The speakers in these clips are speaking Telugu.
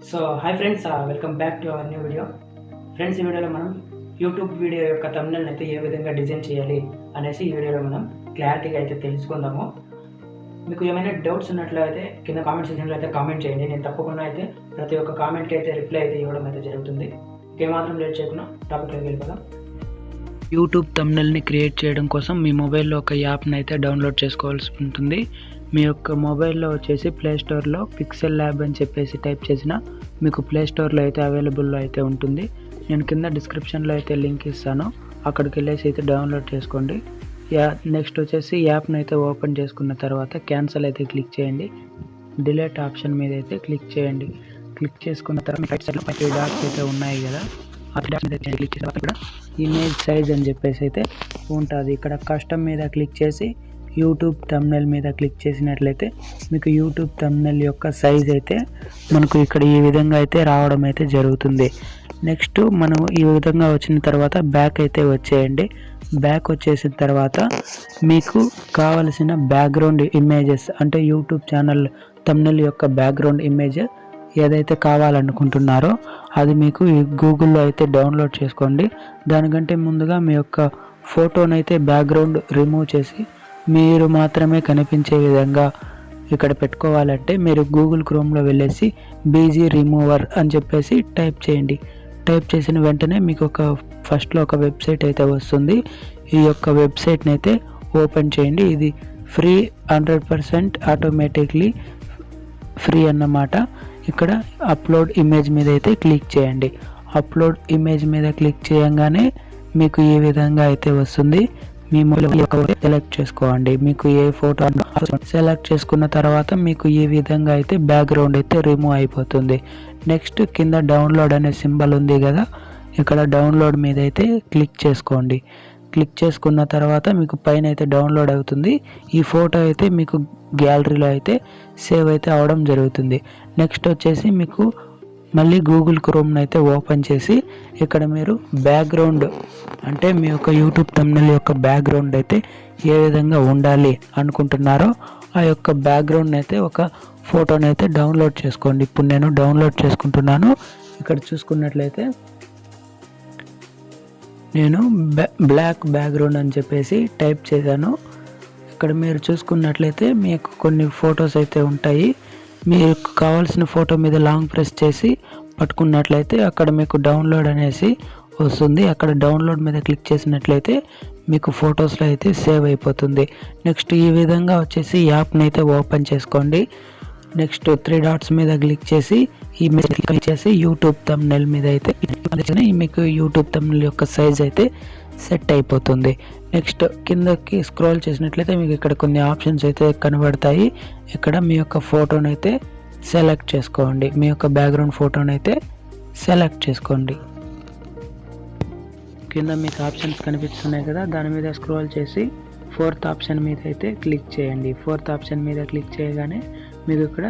So hi friends, welcome back to our new video. Friends, ఈ వీడియోలో మనం యూట్యూబ్ వీడియో యొక్క థంబ్నెయిల్ అయితే ఏ విధంగా డిజైన్ చేయాలి అనేసి ఈ వీడియోలో మనం క్లారిటీగా అయితే తెలుసుకుందాము. మీకు ఏమైనా డౌట్స్ ఉన్నట్లయితే కింద కామెంట్ సెక్షన్లో అయితే కామెంట్ చేయండి. నేను తప్పకుండా అయితే ప్రతి ఒక్క కామెంట్కి అయితే రిప్లై అయితే ఇవ్వడం అయితే జరుగుతుంది. ఏమాత్రం లేట్ చేయకుండా టాపిక్లోకి వెళ్ళిపోదాం. యూట్యూబ్ థంబ్నెయిల్ని క్రియేట్ చేయడం కోసం మీ మొబైల్లో ఒక యాప్ని అయితే డౌన్లోడ్ చేసుకోవాల్సి ఉంటుంది. మీ యొక్క మొబైల్లో వచ్చేసి ప్లేస్టోర్లో పిక్సెల్ ల్యాబ్ అని చెప్పేసి టైప్ చేసిన మీకు ప్లేస్టోర్లో అయితే అవైలబుల్లో అయితే ఉంటుంది. నేను కింద డిస్క్రిప్షన్లో అయితే లింక్ ఇస్తాను, అక్కడికి వెళ్ళేసి అయితే డౌన్లోడ్ చేసుకోండి. నెక్స్ట్ వచ్చేసి యాప్ని అయితే ఓపెన్ చేసుకున్న తర్వాత క్యాన్సిల్ అయితే క్లిక్ చేయండి. డిలీట్ ఆప్షన్ మీద అయితే క్లిక్ చేయండి. క్లిక్ చేసుకున్న తర్వాత రైట్ సైడ్లో 3 డాట్స్ అయితే ఉన్నాయి కదా, ఆ 3 డాట్స్ మీద క్లిక్ చేసిన తర్వాత ఇక్కడ ఇమేజ్ సైజ్ అని చెప్పేసి అయితే ఉంటుంది. ఇక్కడ కస్టమ్ మీద క్లిక్ చేసి యూట్యూబ్ థంబ్నెయిల్ మీద క్లిక్ చేసినట్లయితే మీకు యూట్యూబ్ థంబ్నెయిల్ యొక్క సైజ్ అయితే మనకు ఇక్కడ ఈ విధంగా అయితే రావడం అయితే జరుగుతుంది. నెక్స్ట్ మనం ఈ విధంగా వచ్చిన తర్వాత బ్యాక్ అయితే వచ్చేయండి. బ్యాక్ వచ్చేసిన తర్వాత మీకు కావలసిన బ్యాక్గ్రౌండ్ ఇమేజెస్ అంటే యూట్యూబ్ ఛానల్ థంబ్నెయిల్ యొక్క బ్యాక్గ్రౌండ్ ఇమేజ్ ఏదైతే కావాలనుకుంటున్నారో అది మీకు గూగుల్లో అయితే డౌన్లోడ్ చేసుకోండి. దానికంటే ముందుగా మీ యొక్క ఫోటోనైతే బ్యాక్గ్రౌండ్ రిమూవ్ చేసి మీరు మాత్రమే కనిపించే విధంగా ఇక్కడ పెట్టుకోవాలంటే మీరు గూగుల్ క్రోమ్లో వెళ్ళేసి బీజీ రిమూవర్ అని చెప్పేసి టైప్ చేయండి. టైప్ చేసిన వెంటనే మీకు ఫస్ట్లో ఒక వెబ్సైట్ అయితే వస్తుంది. ఈ యొక్క వెబ్సైట్ని అయితే ఓపెన్ చేయండి. ఇది ఫ్రీ, 100% ఆటోమేటిక్లీ ఫ్రీ అన్నమాట. ఇక్కడ అప్లోడ్ ఇమేజ్ మీద అయితే క్లిక్ చేయండి. అప్లోడ్ ఇమేజ్ మీద క్లిక్ చేయగానే మీకు ఈ విధంగా అయితే వస్తుంది. మీ మొబైల్ యొక్క సెలెక్ట్ చేసుకోండి. మీకు ఏ ఫోటో సెలెక్ట్ చేసుకున్న తర్వాత మీకు ఈ విధంగా అయితే బ్యాక్గ్రౌండ్ అయితే రిమూవ్ అయిపోతుంది. నెక్స్ట్ కింద డౌన్లోడ్ అనే సింబల్ ఉంది కదా, ఇక్కడ డౌన్లోడ్ మీద అయితే క్లిక్ చేసుకోండి. క్లిక్ చేసుకున్న తర్వాత మీకు పైన అయితే డౌన్లోడ్ అవుతుంది. ఈ ఫోటో అయితే మీకు గ్యాలరీలో అయితే సేవ్ అయితే అవడం జరుగుతుంది. నెక్స్ట్ వచ్చేసి మీకు మళ్ళీ గూగుల్ క్రోమ్ని అయితే ఓపెన్ చేసి ఇక్కడ మీరు బ్యాక్గ్రౌండ్ అంటే మీ యొక్క యూట్యూబ్ థంబ్నెయిల్ యొక్క బ్యాక్గ్రౌండ్ అయితే ఏ విధంగా ఉండాలి అనుకుంటున్నారో ఆ యొక్క బ్యాక్గ్రౌండ్ అయితే ఒక ఫోటోని అయితే డౌన్లోడ్ చేసుకోండి. ఇప్పుడు నేను డౌన్లోడ్ చేసుకుంటున్నాను. ఇక్కడ చూసుకున్నట్లయితే నేను బ్లాక్ బ్యాక్గ్రౌండ్ అని చెప్పేసి టైప్ చేశాను. ఇక్కడ మీరు చూసుకున్నట్లయితే మీకు కొన్ని ఫొటోస్ అయితే ఉంటాయి. మీకు కావాల్సిన ఫోటో మీద లాంగ్ ప్రెస్ చేసి పట్టుకున్నట్లయితే అక్కడ మీకు డౌన్లోడ్ అనేసి వస్తుంది. అక్కడ డౌన్లోడ్ మీద క్లిక్ చేసినట్లయితే మీకు ఫొటోస్లో అయితే సేవ్ అయిపోతుంది. నెక్స్ట్ ఈ విధంగా వచ్చేసి యాప్ని అయితే ఓపెన్ చేసుకోండి. నెక్స్ట్ 3 డాట్స్ మీద క్లిక్ చేసి ఇమేజ్ క్లిక్ చేసి యూట్యూబ్ థంబ్నెయిల్ మీద అయితే మీకు యూట్యూబ్ థంబ్నెయిల్ యొక్క సైజ్ అయితే సెట్ అయిపోతుంది. నెక్స్ట్ కిందకి స్క్రోల్ చేసినట్లయితే మీకు ఇక్కడ కొన్ని ఆప్షన్స్ అయితే కనబడతాయి. ఇక్కడ మీ యొక్క ఫోటోని అయితే సెలెక్ట్ చేసుకోండి. మీ యొక్క బ్యాక్గ్రౌండ్ ఫోటోని అయితే సెలెక్ట్ చేసుకోండి. కింద మీకు ఆప్షన్స్ కనిపిస్తున్నాయి కదా, దాని మీద స్క్రోల్ చేసి 4th ఆప్షన్ మీద అయితే క్లిక్ చేయండి. 4th ఆప్షన్ మీద క్లిక్ చేయగానే మీకు ఇక్కడ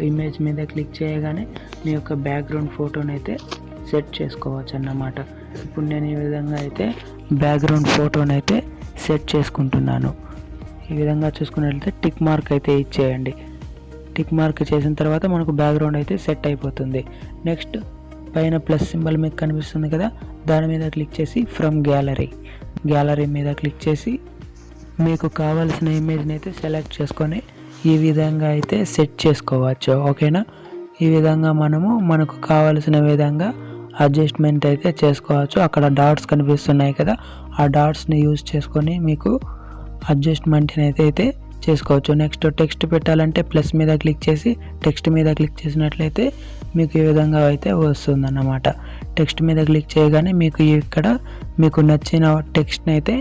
ఇమేజ్ మీద క్లిక్ చేయగానే మీ యొక్క బ్యాక్గ్రౌండ్ ఫోటోని అయితే సెట్ చేసుకోవచ్చు అన్నమాట. ఇప్పుడు నేను ఈ విధంగా అయితే బ్యాక్గ్రౌండ్ ఫోటోని అయితే సెట్ చేసుకుంటున్నాను. ఈ విధంగా చూసుకున్నట్లయితే టిక్ మార్క్ అయితే ఇచ్చేయండి. టిక్ మార్క్ చేసిన తర్వాత మనకు బ్యాక్గ్రౌండ్ అయితే సెట్ అయిపోతుంది. నెక్స్ట్ పైన ప్లస్ సింబల్ మీకు కనిపిస్తుంది కదా, దాని మీద క్లిక్ చేసి ఫ్రమ్ గ్యాలరీ మీద క్లిక్ చేసి మీకు కావాల్సిన ఇమేజ్ని అయితే సెలెక్ట్ చేసుకొని ఈ విధంగా అయితే సెట్ చేసుకోవచ్చు. ఓకేనా? ఈ విధంగా మనకు కావాల్సిన విధంగా అడ్జస్ట్మెంట్ అయితే చేసుకోవచ్చు. అక్కడ డాట్స్ కనిపిస్తున్నాయి కదా, ఆ డాట్స్ని యూజ్ చేసుకొని మీకు అడ్జస్ట్మెంట్ని అయితే చేసుకోవచ్చు. నెక్స్ట్ టెక్స్ట్ పెట్టాలంటే ప్లస్ మీద క్లిక్ చేసి టెక్స్ట్ మీద క్లిక్ చేసినట్లయితే మీకు ఈ విధంగా అయితే వస్తుందన్నమాట. టెక్స్ట్ మీద క్లిక్ చేయగానే మీకు ఇక్కడ మీకు నచ్చిన టెక్స్ట్ని అయితే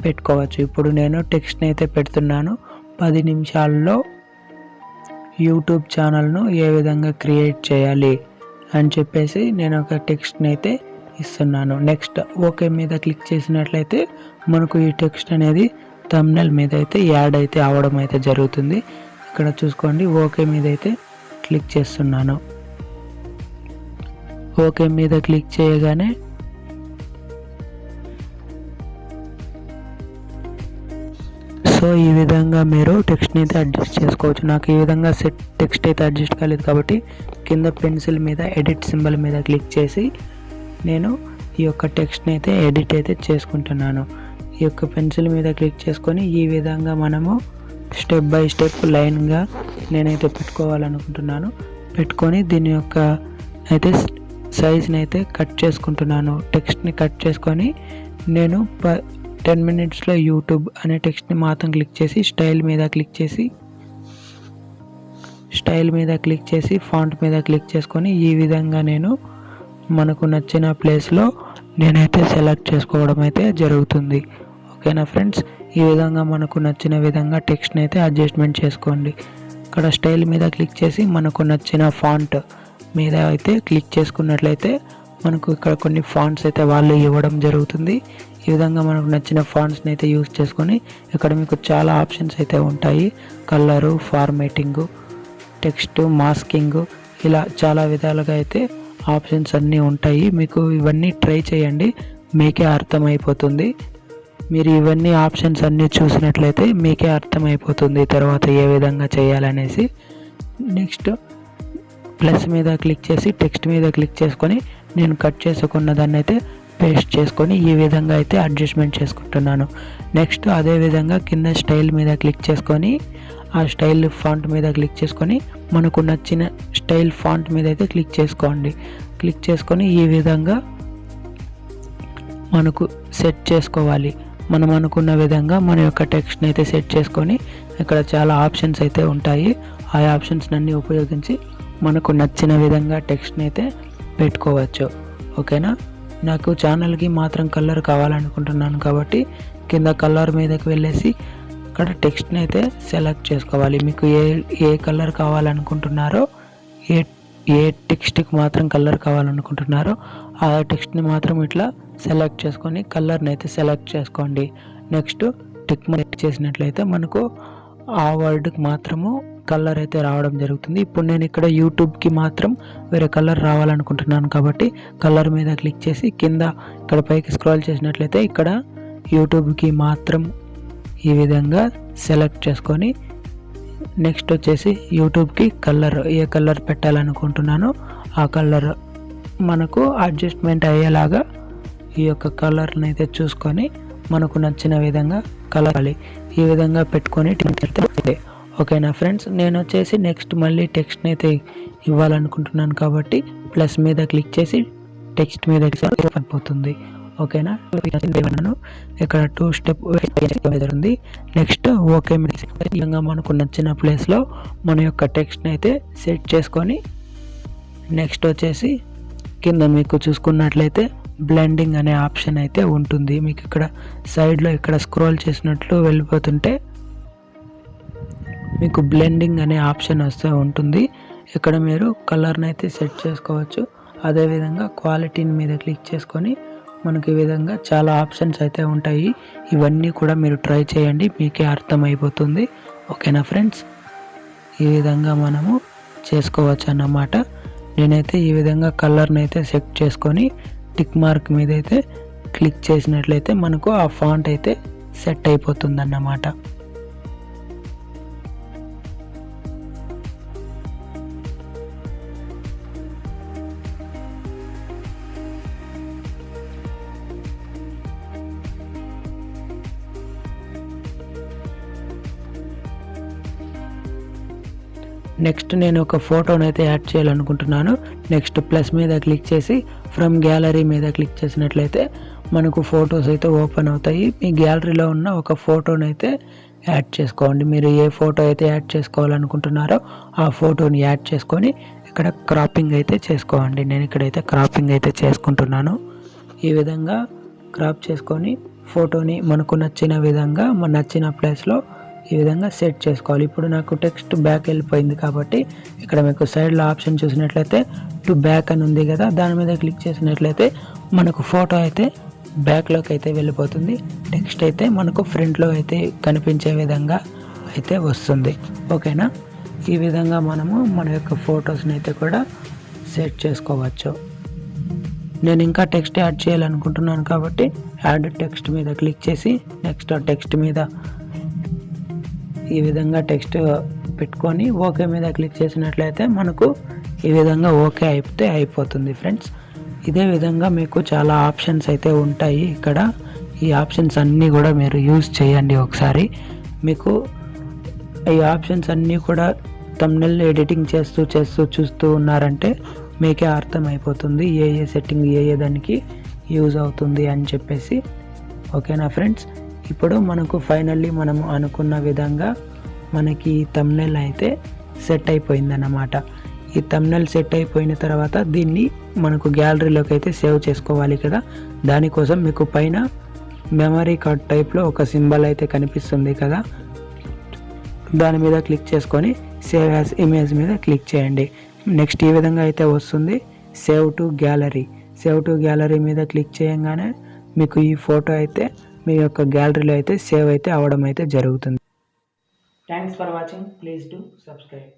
పెట్టుకోవచ్చు. ఇప్పుడు నేను టెక్స్ట్ని అయితే పెడుతున్నాను. 10 నిమిషాల్లో యూట్యూబ్ ఛానల్ను ఏ విధంగా క్రియేట్ చేయాలి అని చెప్పేసి నేను ఒక టెక్స్ట్ని అయితే ఇస్తున్నాను. నెక్స్ట్ ఓకే మీద క్లిక్ చేసినట్లయితే మనకు ఈ టెక్స్ట్ అనేది థంబ్నెయిల్ మీద అయితే యాడ్ అయితే అవడం అయితే జరుగుతుంది. ఇక్కడ చూసుకోండి, ఓకే మీద అయితే క్లిక్ చేస్తున్నాను. ఓకే మీద క్లిక్ చేయగానే సో ఈ విధంగా మీరు టెక్స్ట్ని అయితే అడ్జస్ట్ చేసుకోవచ్చు. నాకు ఈ విధంగా టెక్స్ట్ అయితే అడ్జస్ట్ కాలేదు కాబట్టి కింద పెన్సిల్ మీద ఎడిట్ సింబల్ మీద క్లిక్ చేసి నేను ఈ యొక్క టెక్స్ట్ని అయితే ఎడిట్ అయితే చేసుకుంటున్నాను. ఈ యొక్క పెన్సిల్ మీద క్లిక్ చేసుకొని ఈ విధంగా మనము స్టెప్ బై స్టెప్ లైన్గా నేనైతే పెట్టుకోవాలనుకుంటున్నాను. పెట్టుకొని దీని యొక్క అయితే సైజ్ని అయితే కట్ చేసుకుంటున్నాను. టెక్స్ట్ని కట్ చేసుకొని నేను 10 minutesలో యూట్యూబ్ అనే టెక్స్ట్ని మాత్రం క్లిక్ చేసి స్టైల్ మీద క్లిక్ చేసి ఫాంట్ మీద క్లిక్ చేసుకొని ఈ విధంగా నేను మనకు నచ్చిన ప్లేస్లో నేనైతే సెలెక్ట్ చేసుకోవడం అయితే జరుగుతుంది. ఓకేనా ఫ్రెండ్స్, ఈ విధంగా మనకు నచ్చిన విధంగా టెక్స్ట్ని అయితే అడ్జస్ట్మెంట్ చేసుకోండి. ఇక్కడ స్టైల్ మీద క్లిక్ చేసి మనకు నచ్చిన ఫాంట్ మీద అయితే క్లిక్ చేసుకున్నట్లయితే మనకు ఇక్కడ కొన్ని ఫాంట్స్ అయితే వాళ్ళు ఇవ్వడం జరుగుతుంది. ఈ విధంగా మనకు నచ్చిన ఫాంట్స్ని అయితే యూజ్ చేసుకొని ఇక్కడ మీకు చాలా ఆప్షన్స్ అయితే ఉంటాయి. కలరు, ఫార్మేటింగు, టెక్స్ట్, మాస్కింగ్, ఇలా చాలా విధాలుగా అయితే ఆప్షన్స్ అన్నీ ఉంటాయి. మీకు ఇవన్నీ ట్రై చేయండి, మీకే అర్థమైపోతుంది. మీరు ఇవన్నీ ఆప్షన్స్ అన్నీ చూసినట్లయితే మీకే అర్థమైపోతుంది తర్వాత ఏ విధంగా చేయాలనేసి. నెక్స్ట్ ప్లస్ మీద క్లిక్ చేసి టెక్స్ట్ మీద క్లిక్ చేసుకొని నేను కట్ చేసుకున్న దాన్ని అయితే పేస్ట్ చేసుకొని ఈ విధంగా అయితే అడ్జస్ట్మెంట్ చేసుకుంటున్నాను. నెక్స్ట్ అదే విధంగా కింద స్టైల్ మీద క్లిక్ చేసుకొని ఆ స్టైల్ ఫాంట్ మీద క్లిక్ చేసుకొని మనకు నచ్చిన స్టైల్ ఫాంట్ మీద అయితే క్లిక్ చేసుకోండి. క్లిక్ చేసుకొని ఈ విధంగా మనకు సెట్ చేసుకోవాలి. మనం అనుకున్న విధంగా మన యొక్క టెక్స్ట్ని అయితే సెట్ చేసుకొని ఇక్కడ చాలా ఆప్షన్స్ అయితే ఉంటాయి. ఆ ఆప్షన్స్ అన్నీ ఉపయోగించి మనకు నచ్చిన విధంగా టెక్స్ట్ని అయితే పెట్టుకోవచ్చు. ఓకేనా, నాకు ఛానల్కి మాత్రం కలర్ కావాలనుకుంటున్నాను కాబట్టి కింద కలర్ మీదకి వెళ్ళేసి ఇక్కడ టెక్స్ట్ని అయితే సెలెక్ట్ చేసుకోవాలి. మీకు ఏ కలర్ కావాలనుకుంటున్నారో, ఏ టెక్స్ట్కి మాత్రం కలర్ కావాలనుకుంటున్నారో ఆ టెక్స్ట్ని మాత్రం ఇట్లా సెలెక్ట్ చేసుకొని కలర్ని అయితే సెలెక్ట్ చేసుకోండి. నెక్స్ట్ టిక్ మార్క్ చేసినట్లయితే మనకు ఆ వర్డ్కి మాత్రము కలర్ అయితే రావడం జరుగుతుంది. ఇప్పుడు నేను ఇక్కడ యూట్యూబ్కి మాత్రం వేరే కలర్ రావాలనుకుంటున్నాను కాబట్టి కలర్ మీద క్లిక్ చేసి కింద ఇక్కడ పైకి స్క్రోల్ చేసినట్లయితే ఇక్కడ యూట్యూబ్కి మాత్రం ఈ విధంగా సెలెక్ట్ చేసుకొని నెక్స్ట్ వచ్చేసి యూట్యూబ్కి కలర్ ఏ కలర్ పెట్టాలనుకుంటున్నానో ఆ కలర్ మనకు అడ్జస్ట్మెంట్ అయ్యేలాగా ఈ యొక్క కలర్ని అయితే చూసుకొని మనకు నచ్చిన విధంగా కలర్ ఈ విధంగా పెట్టుకొని ఓకేనా ఫ్రెండ్స్, నేను వచ్చేసి నెక్స్ట్ మళ్ళీ టెక్స్ట్ని అయితే ఇవ్వాలనుకుంటున్నాను కాబట్టి ప్లస్ మీద క్లిక్ చేసి టెక్స్ట్ మీద అయిపోతుంది. ఓకేనా, ఇక్కడ 2 స్టెప్ జరుగుతుంది. నెక్స్ట్ ఓకే మీద ఈ విధంగా మనకు నచ్చిన ప్లేస్లో మన యొక్క టెక్స్ట్ని అయితే సెట్ చేసుకొని నెక్స్ట్ వచ్చేసి కింద మీకు చూసుకున్నట్లయితే బ్లెండింగ్ అనే ఆప్షన్ అయితే ఉంటుంది. మీకు ఇక్కడ సైడ్లో ఇక్కడ స్క్రోల్ చేసినట్లు వెళ్ళిపోతుంటే మీకు బ్లెండింగ్ అనే ఆప్షన్ వస్తూ ఉంటుంది. ఇక్కడ మీరు కలర్ని అయితే సెట్ చేసుకోవచ్చు. అదేవిధంగా క్వాలిటీని మీద క్లిక్ చేసుకొని మనకి ఈ విధంగా చాలా ఆప్షన్స్ అయితే ఉంటాయి. ఇవన్నీ కూడా మీరు ట్రై చేయండి, మీకే అర్థమైపోతుంది. ఓకేనా ఫ్రెండ్స్, ఈ విధంగా మనము చేసుకోవచ్చు అన్నమాట. నేనైతే ఈ విధంగా కలర్ని అయితే సెట్ చేసుకొని టిక్ మార్క్ మీద అయితే క్లిక్ చేసినట్లయితే మనకు ఆ ఫాంట్ అయితే సెట్ అయిపోతుంది అన్నమాట. నెక్స్ట్ నేను ఒక ఫోటోని అయితే యాడ్ చేయాలనుకుంటున్నాను. నెక్స్ట్ ప్లస్ మీద క్లిక్ చేసి ఫ్రమ్ గ్యాలరీ మీద క్లిక్ చేసినట్లయితే మనకు ఫొటోస్ అయితే ఓపెన్ అవుతాయి. మీ గ్యాలరీలో ఉన్న ఒక ఫోటోని అయితే యాడ్ చేసుకోండి. మీరు ఏ ఫోటో అయితే యాడ్ చేసుకోవాలనుకుంటున్నారో ఆ ఫోటోని యాడ్ చేసుకొని ఇక్కడ క్రాపింగ్ అయితే చేసుకోండి. నేను ఇక్కడైతే క్రాపింగ్ అయితే చేసుకుంటున్నాను. ఈ విధంగా క్రాప్ చేసుకొని ఫోటోని మనకు నచ్చిన విధంగా మన నచ్చిన ప్లేస్లో ఈ విధంగా సెట్ చేసుకోవాలి. ఇప్పుడు నాకు టెక్స్ట్ బ్యాక్ వెళ్ళిపోయింది కాబట్టి ఇక్కడ మీకు సైడ్లో ఆప్షన్ చూసినట్లయితే టు బ్యాక్ అని ఉంది కదా, దాని మీద క్లిక్ చేసినట్లయితే మనకు ఫోటో అయితే బ్యాక్లోకి అయితే వెళ్ళిపోతుంది. టెక్స్ట్ అయితే మనకు ఫ్రంట్లో అయితే కనిపించే విధంగా అయితే వస్తుంది. ఓకేనా, ఈ విధంగా మనము మన యొక్క ఫొటోస్ని అయితే కూడా సెట్ చేసుకోవచ్చు. నేను ఇంకా టెక్స్ట్ యాడ్ చేయాలనుకుంటున్నాను కాబట్టి యాడ్ టెక్స్ట్ మీద క్లిక్ చేసి నెక్స్ట్ ఆ టెక్స్ట్ మీద ఈ విధంగా టెక్స్ట్ పెట్టుకొని ఓకే మీద క్లిక్ చేసినట్లయితే మనకు ఈ విధంగా ఓకే అయిపోతుంది ఫ్రెండ్స్. ఇదే విధంగా మీకు చాలా ఆప్షన్స్ అయితే ఉంటాయి ఇక్కడ. ఈ ఆప్షన్స్ అన్నీ కూడా మీరు యూజ్ చేయండి ఒకసారి. మీకు ఈ ఆప్షన్స్ అన్నీ కూడా థంబ్నెల్ ఎడిటింగ్ చేస్తూ చూస్తూ ఉన్నారంటే మీకే అర్థమైపోతుంది ఏ సెట్టింగ్ ఏ దానికి యూజ్ అవుతుంది అని చెప్పేసి. ఓకేనా ఫ్రెండ్స్, ఇప్పుడు మనకు ఫైనల్లీ మనము అనుకున్న విధంగా మనకి ఈ థంబ్నెల్ అయితే సెట్ అయిపోయిందన్నమాట. ఈ థంబ్నెల్ సెట్ అయిపోయిన తర్వాత దీన్ని మనకు గ్యాలరీలోకి అయితే సేవ్ చేసుకోవాలి కదా. దానికోసం మీకు పైన మెమరీ కార్డ్ టైప్లో ఒక సింబల్ అయితే కనిపిస్తుంది కదా, దాని మీద క్లిక్ చేసుకొని సేవ్ యాజ్ ఇమేజ్ మీద క్లిక్ చేయండి. నెక్స్ట్ ఈ విధంగా అయితే వస్తుంది సేవ్ టు గ్యాలరీ మీద క్లిక్ చేయగానే మీకు ఈ ఫోటో అయితే మీ యొక్క గ్యాలరీలో అయితే సేవ్ అయితే అవడం అయితే జరుగుతుంది. Thanks for watching. Please do subscribe.